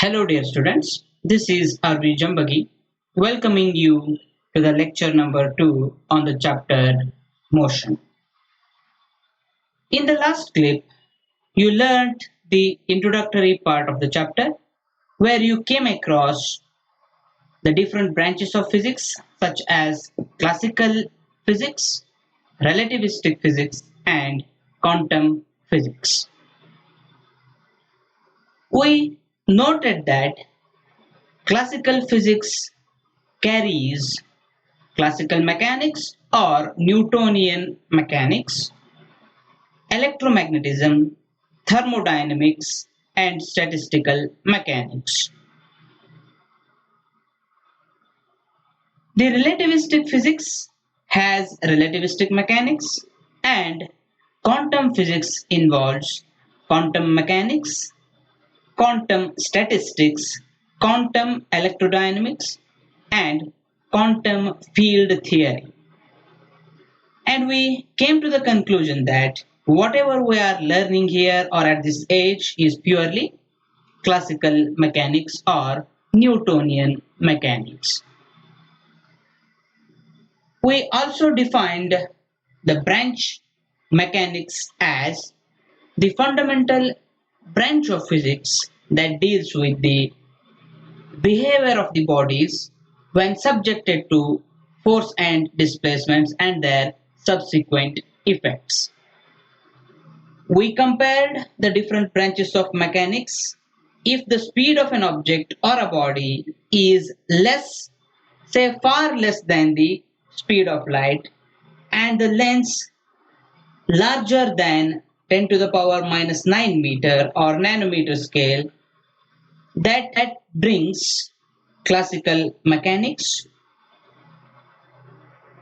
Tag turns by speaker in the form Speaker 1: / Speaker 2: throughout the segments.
Speaker 1: Hello dear students, this is Arvi Jambagi welcoming you to the lecture number 2 on the chapter Motion. In the last clip, you learned the introductory part of the chapter where you came across the different branches of physics such as classical physics, relativistic physics and quantum physics. We noted that classical physics carries classical mechanics or Newtonian mechanics, electromagnetism, thermodynamics, and statistical mechanics. The relativistic physics has relativistic mechanics, and quantum physics involves quantum mechanics, quantum statistics, quantum electrodynamics, and quantum field theory. And we came to the conclusion that whatever we are learning here or at this age is purely classical mechanics or Newtonian mechanics. We also defined the branch mechanics as the fundamental branch of physics that deals with the behavior of the bodies when subjected to force and displacements and their subsequent effects. We compared the different branches of mechanics. If the speed of an object or a body is less, say far less than the speed of light, and the length larger than 10 to the power minus 9 meter or nanometer scale, that brings classical mechanics.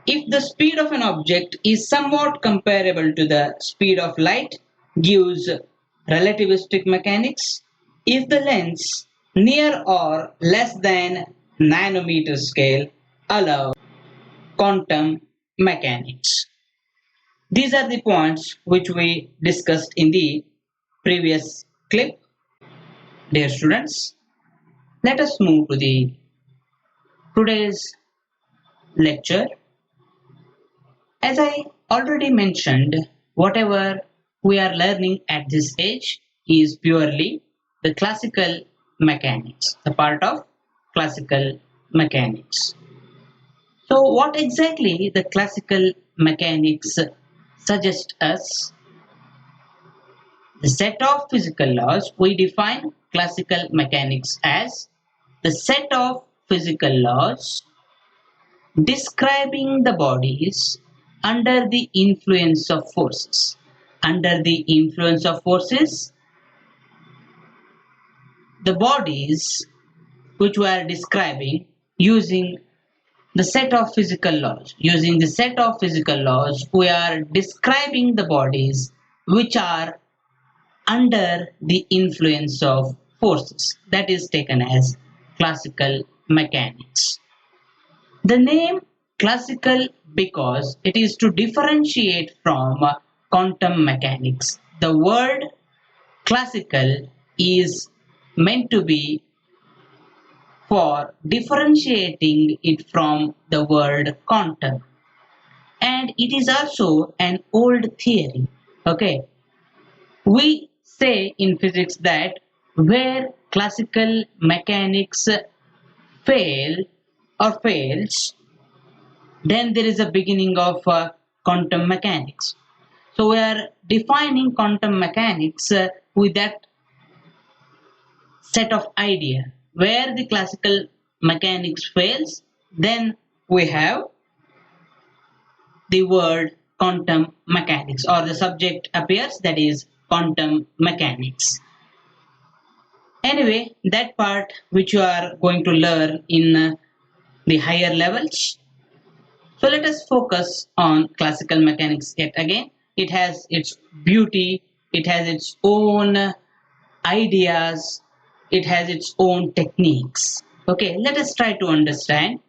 Speaker 1: If the speed of an object is somewhat comparable to the speed of light, gives relativistic mechanics. If the length near or less than nanometer scale, allows quantum mechanics. These are the points which we discussed in the previous clip. Dear students, let us move to the today's lecture. As I already mentioned, whatever we are learning at this age is purely the classical mechanics, a part of classical mechanics. So what exactly the classical mechanics suggest us? The set of physical laws. We define classical mechanics as the set of physical laws describing the bodies under the influence of forces. Under the influence of forces, the bodies which we are describing using the set of physical laws. Using the set of physical laws, we are describing the bodies which are under the influence of forces. That is taken as classical mechanics. The name classical because it is to differentiate from quantum mechanics. The word classical is meant to be for differentiating it from the word quantum, and it is also an old theory. Okay, we say in physics that where classical mechanics fail or fails, then there is a beginning of quantum mechanics. So we are defining quantum mechanics with that set of idea. Where the classical mechanics fails, then we have the word quantum mechanics, or the subject appears, that is quantum mechanics. Anyway, that part which you are going to learn in the higher levels. So let us focus on classical mechanics yet again. It has its beauty, it has its own ideas, it has its own techniques. Okay, let us try to understand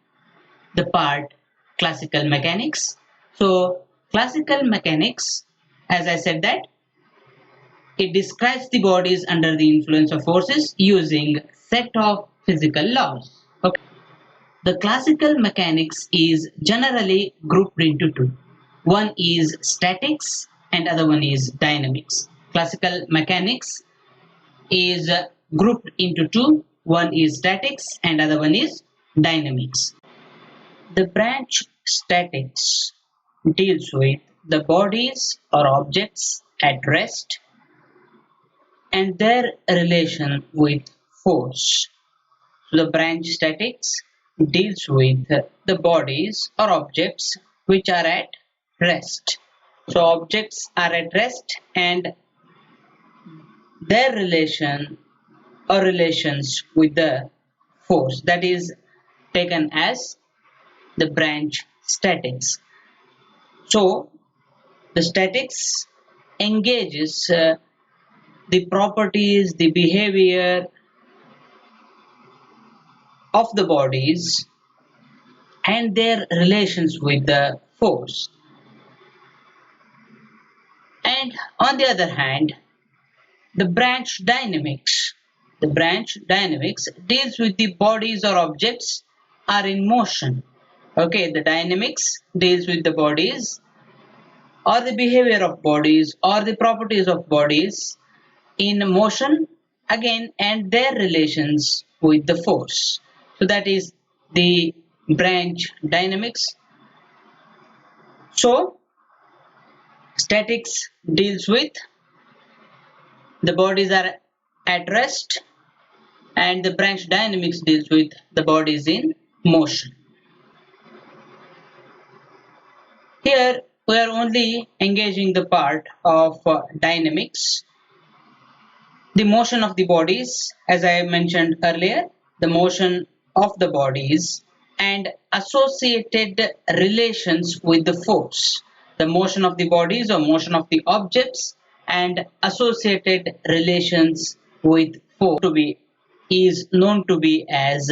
Speaker 1: the part classical mechanics. So classical mechanics, as I said, that it describes the bodies under the influence of forces using set of physical laws. Okay. The classical mechanics is generally grouped into two. One is statics and other one is dynamics. Classical mechanics is grouped into two. One is statics and other one is dynamics. The branch statics deals with the bodies or objects at rest and their relation with force. The branch statics deals with the bodies or objects which are at rest. So objects are at rest and their relation or relations with the force, that is taken as the branch statics. So the statics engages the properties, the behavior of the bodies and their relations with the force. And on the other hand, the branch dynamics deals with the bodies or objects are in motion. Okay, the dynamics deals with the bodies or the behavior of bodies or the properties of bodies in motion again and their relations with the force. So that is the branch dynamics. So statics deals with the bodies are at rest and the branch dynamics deals with the bodies in motion. Here we are only engaging the part of dynamics. The motion of the bodies, as I mentioned earlier, the motion of the bodies and associated relations with the force. The motion of the bodies or motion of the objects and associated relations with force is known to be as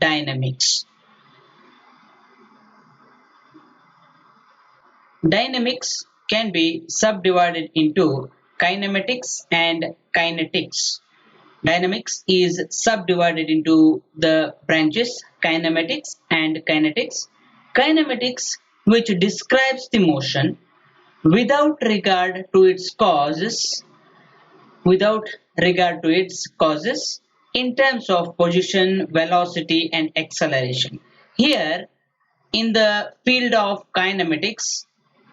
Speaker 1: dynamics. Dynamics can be subdivided into kinematics and kinetics. Dynamics is subdivided into the branches kinematics and kinetics. Kinematics, which describes the motion without regard to its causes, in terms of position, velocity and acceleration. Here, in the field of kinematics,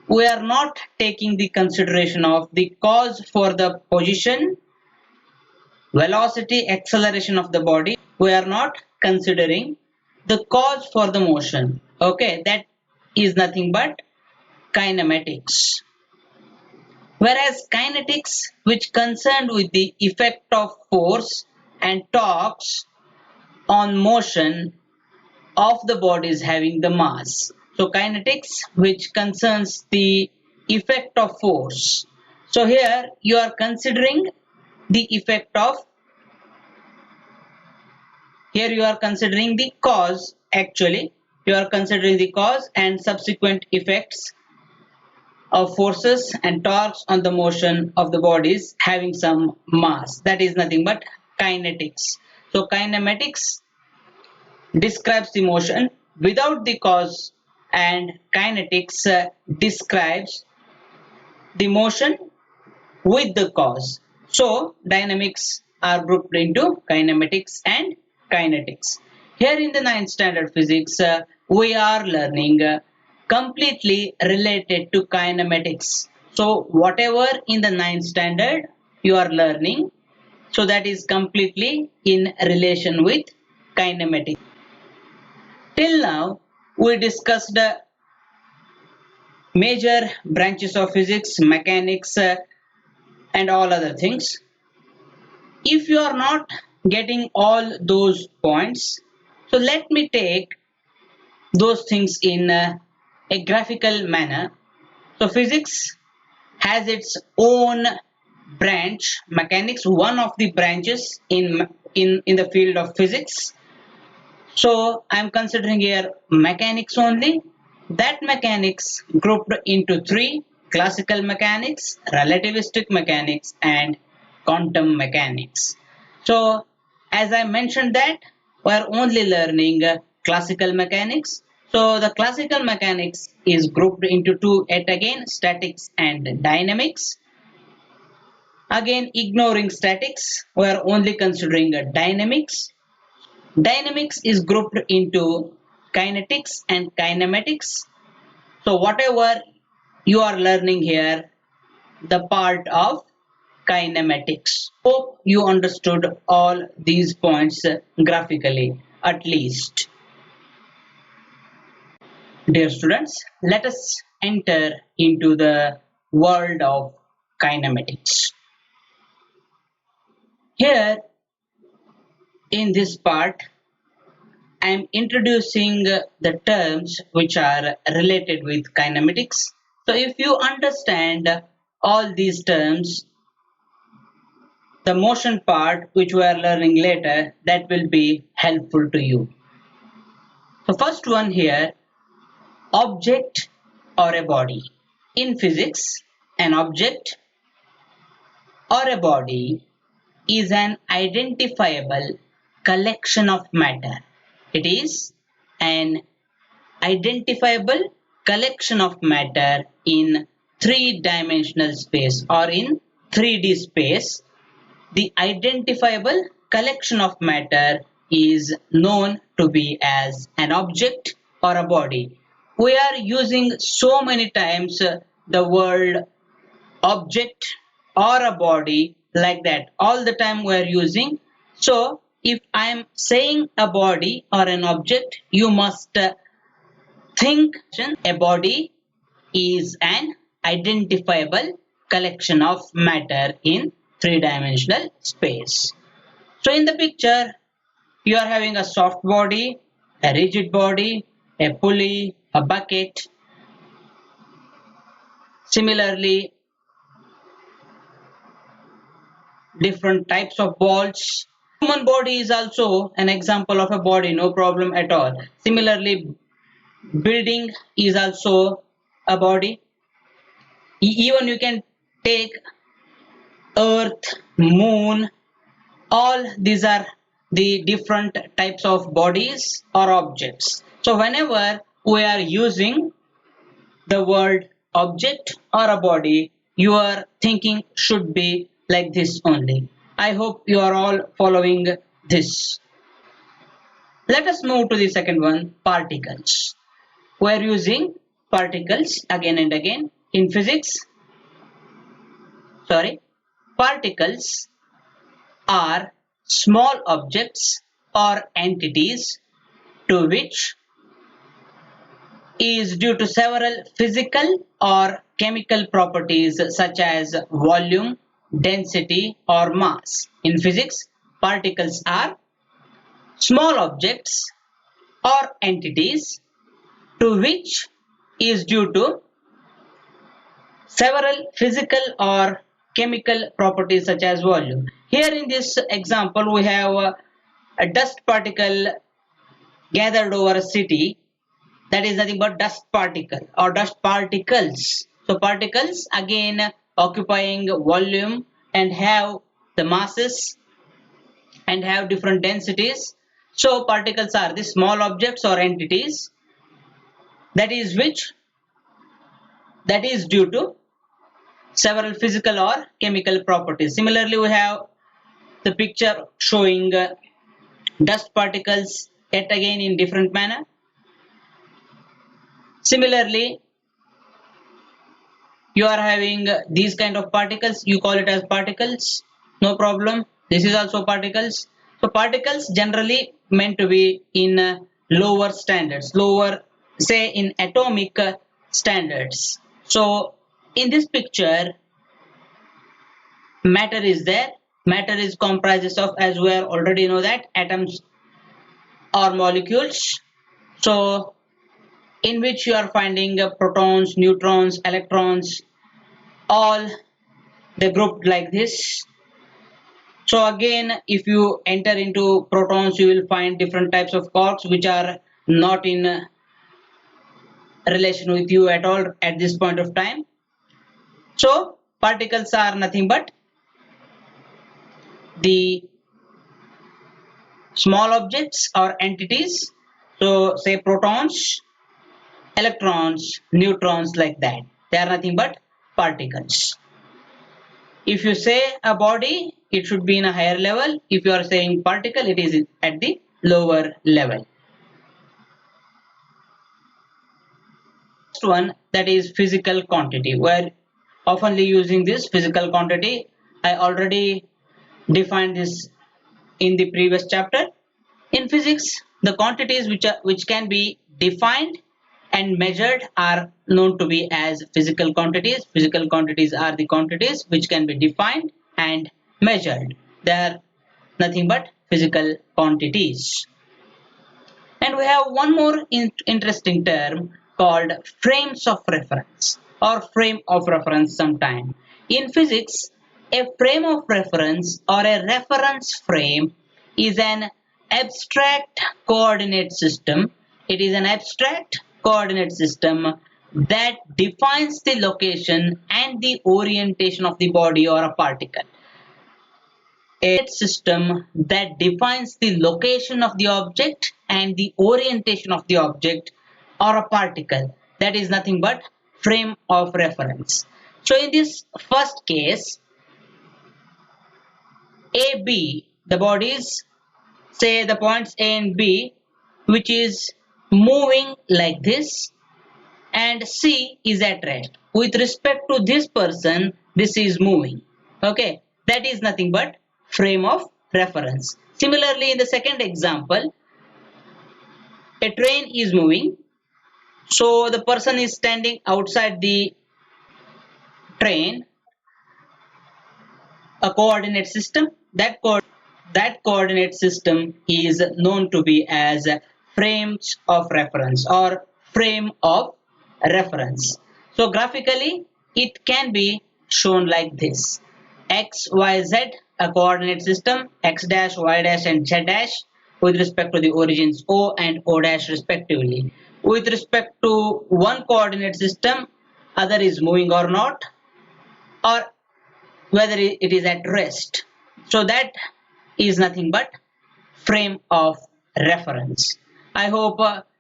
Speaker 1: we are not taking the consideration of the cause for the position, velocity, acceleration of the body. We are not considering the cause for the motion. Okay, that is nothing but kinematics. Whereas kinetics, which concerned with the effect of force and talks on motion of the bodies having the mass. So kinetics, which concerns the effect of force. So here you are considering the effect of, here you are considering the cause, actually you are considering the cause and subsequent effects of forces and torques on the motion of the bodies having some mass. That is nothing but kinetics. So kinematics describes the motion without the cause and kinetics describes the motion with the cause. So dynamics are grouped into kinematics and kinetics. Here in the 9th standard physics, we are learning completely related to kinematics. So whatever in the 9th standard you are learning, so that is completely in relation with kinematics. Till now, we discussed major branches of physics, mechanics, and all other things. If you are not getting all those points, so let me take those things in a graphical manner. So physics has its own branch, mechanics, one of the branches in the field of physics. So I am considering here mechanics only. That mechanics grouped into three: classical mechanics, relativistic mechanics and quantum mechanics. So As I mentioned that we are only learning classical mechanics. So the classical mechanics is grouped into two yet again, statics and dynamics. Again, ignoring statics, we are only considering dynamics. Dynamics is grouped into kinetics and kinematics. So whatever you are learning here, the part of kinematics. Hope you understood all these points graphically, at least. Dear students, let us enter into the world of kinematics. Here in this part, I am introducing the terms which are related with kinematics. So if you understand all these terms, the motion part which we are learning later, that will be helpful to you. So first one here, object or a body. In physics, an object or a body is an identifiable collection of matter. It is an identifiable collection of matter in three-dimensional space or in 3D space. The identifiable collection of matter is known to be as an object or a body. We are using so many times the word object or a body like that. All the time we are using. So if I am saying a body or an object, you must think a body is an identifiable collection of matter in three-dimensional space. So in the picture, you are having a soft body, a rigid body, a pulley, a bucket. Similarly, different types of balls. Human body is also an example of a body, no problem at all. Similarly, building is also a body. Even you can take earth, moon, all these are the different types of bodies or objects. So whenever we are using the word object or a body, your thinking should be like this only. I hope you are all following this. Let us move to the second one, particles. We are using particles again and again in physics. Particles are small objects or entities to which is due to several physical or chemical properties such as volume, density or mass. In physics, particles are small objects or entities to which is due to several physical or chemical properties such as volume. Here in this example, we have a dust particle gathered over a city. That is nothing but dust particle or dust particles. So particles again occupying volume and have the masses and have different densities. So particles are the small objects or entities that is due to several physical or chemical properties. Similarly, we have the picture showing dust particles yet again in different manner. Similarly, you are having these kind of particles, you call it as particles, no problem. This is also particles. So particles generally meant to be in lower standards, lower say in atomic standards. So in this picture, matter is there. Matter is comprises of, as we already know, that atoms or molecules. So in which you are finding protons, neutrons, electrons, all they grouped like this. So again, if you enter into protons, you will find different types of quarks which are not in relation with you at all at this point of time. So particles are nothing but the small objects or entities. So say protons, electrons, neutrons, like that. They are nothing but particles. If you say a body, it should be in a higher level. If you are saying particle, it is at the lower level. Next one, that is physical quantity. We are oftenly using this physical quantity. I already defined this in the previous chapter. In physics, the quantities which can be defined and measured are known to be as physical quantities. Physical quantities are the quantities which can be defined and measured. They are nothing but physical quantities. And we have one more interesting term called frames of reference or frame of reference sometime. In physics, a frame of reference or a reference frame is an abstract coordinate system. It is an abstract coordinate system that defines the location and the orientation of the body or a particle. A system that defines the location of the object and the orientation of the object or a particle, that is nothing but frame of reference. So in this first case, AB, the bodies, say the points A and B, which is moving like this, and C is at rest. With respect to this person, this is moving. Okay, that is nothing but frame of reference. Similarly, in the second example, a train is moving. So the person is standing outside the train, a coordinate system. That coordinate system is known to be as frames of reference or frame of reference. So graphically, it can be shown like this: x, y, z, a coordinate system, x dash, y dash, and z dash with respect to the origins O and O dash respectively. With respect to one coordinate system, other is moving or not, or whether it is at rest. So that is nothing but frame of reference. I hope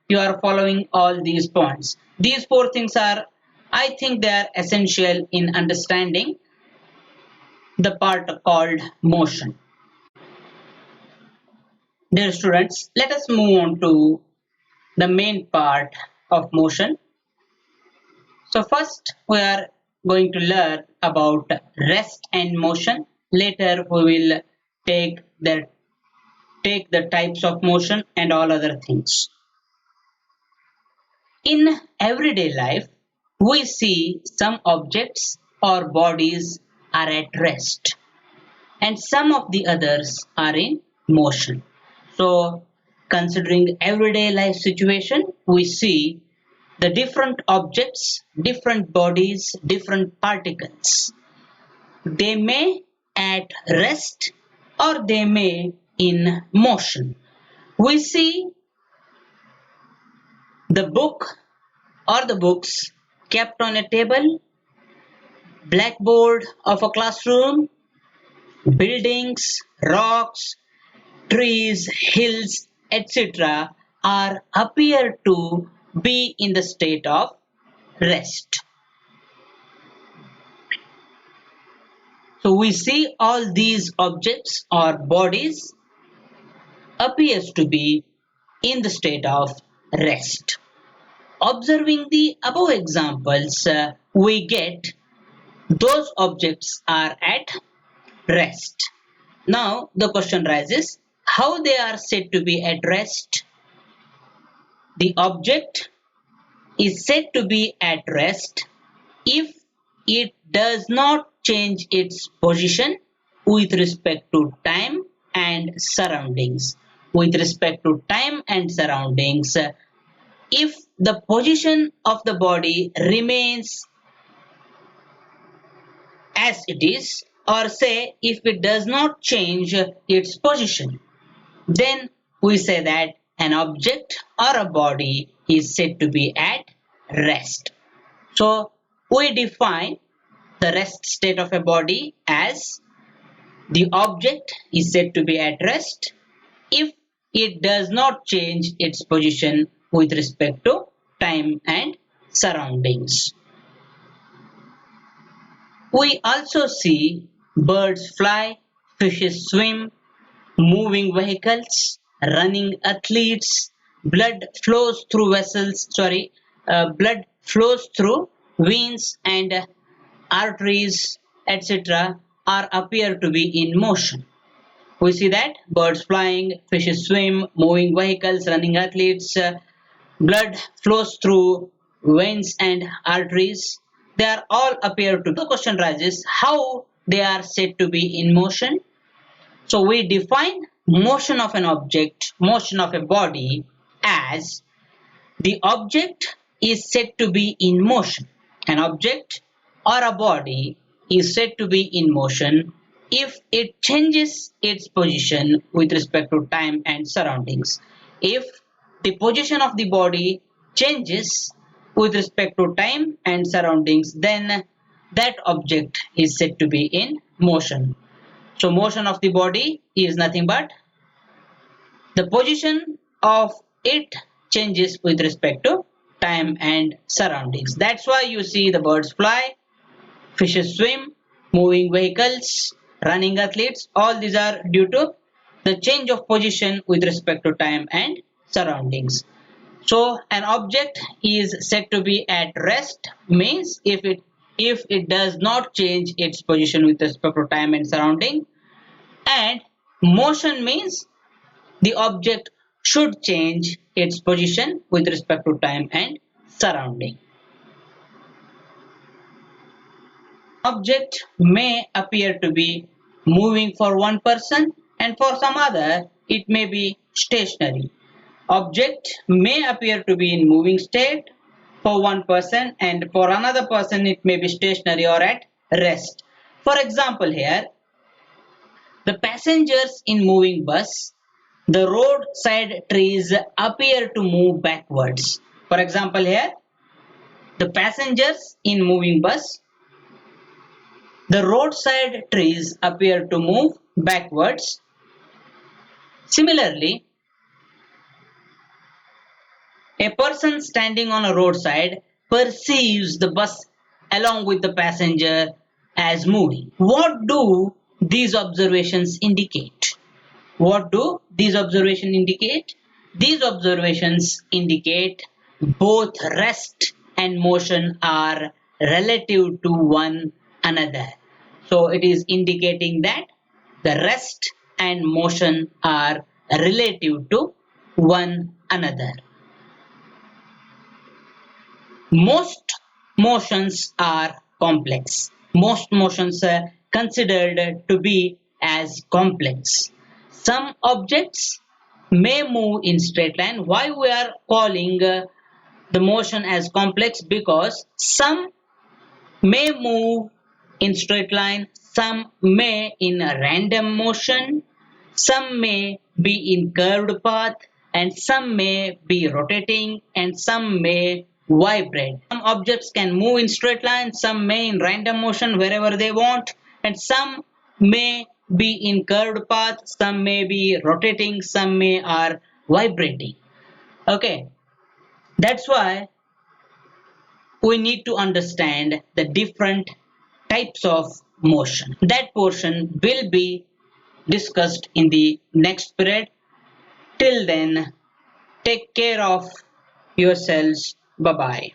Speaker 1: you are following all these points. These four things are, I think they are essential in understanding the part called motion. Dear students, let us move on to the main part of motion. So first we are going to learn about rest and motion. Later we will take the types of motion and all other things. In everyday life, we see some objects or bodies are at rest and some of the others are in motion. So considering everyday life situation, we see the different objects, different bodies, different particles. They may at rest or they may in motion. We see the book or the books kept on a table, blackboard of a classroom, buildings, rocks, trees, hills, etc. are appear to be in the state of rest. So we see all these objects or bodies appears to be in the state of rest. Observing the above examples, we get those objects are at rest. Now the question rises, how they are said to be at rest? The object is said to be at rest if it does not change its position with respect to time and surroundings. With respect to time and surroundings, if the position of the body remains as it is, or say if it does not change its position, then we say that an object or a body is said to be at rest. So we define the rest state of a body as the object is said to be at rest if it does not change its position with respect to time and surroundings. We also see birds fly, fishes swim, moving vehicles, running athletes, blood flows through veins and arteries, etc. are appear to be in motion. We see that birds flying, fishes swim, moving vehicles, running athletes, blood flows through veins and arteries. They are all appear to. The question rises how they are said to be in motion. So we define motion of an object, motion of a body as the object is said to be in motion. An object or a body is said to be in motion if it changes its position with respect to time and surroundings. If the position of the body changes with respect to time and surroundings, then that object is said to be in motion. So motion of the body is nothing but the position of it changes with respect to time and surroundings. That's why you see the birds fly, fishes swim, moving vehicles, running athletes. All these are due to the change of position with respect to time and surroundings. So an object is said to be at rest means if it does not change its position with respect to time and surrounding, and motion means the object should change its position with respect to time and surrounding. Object may appear to be moving for one person and for some other it may be stationary. Object may appear to be in moving state for one person and for another person it may be stationary or at rest. For example here, the passengers in moving bus, the roadside trees appear to move backwards. For example here, the passengers in moving bus, the roadside trees appear to move backwards. Similarly, a person standing on a roadside perceives the bus along with the passenger as moving. What do these observations indicate? What do these observations indicate? These observations indicate both rest and motion are relative to one another. So it is indicating that the rest and motion are relative to one another. Most motions are complex. Most motions are considered to be as complex. Some objects may move in straight line. Why we are calling the motion as complex? Because some may move in straight line, some may in a random motion, some may be in curved path, and some may be rotating, and some may vibrate. Some objects can move in straight line, some may in random motion wherever they want, and some may be in curved path, some may be rotating, some may are vibrating. Okay, that's why we need to understand the different types of motion. That portion will be discussed in the next period. Till then, take care of yourselves. Bye bye.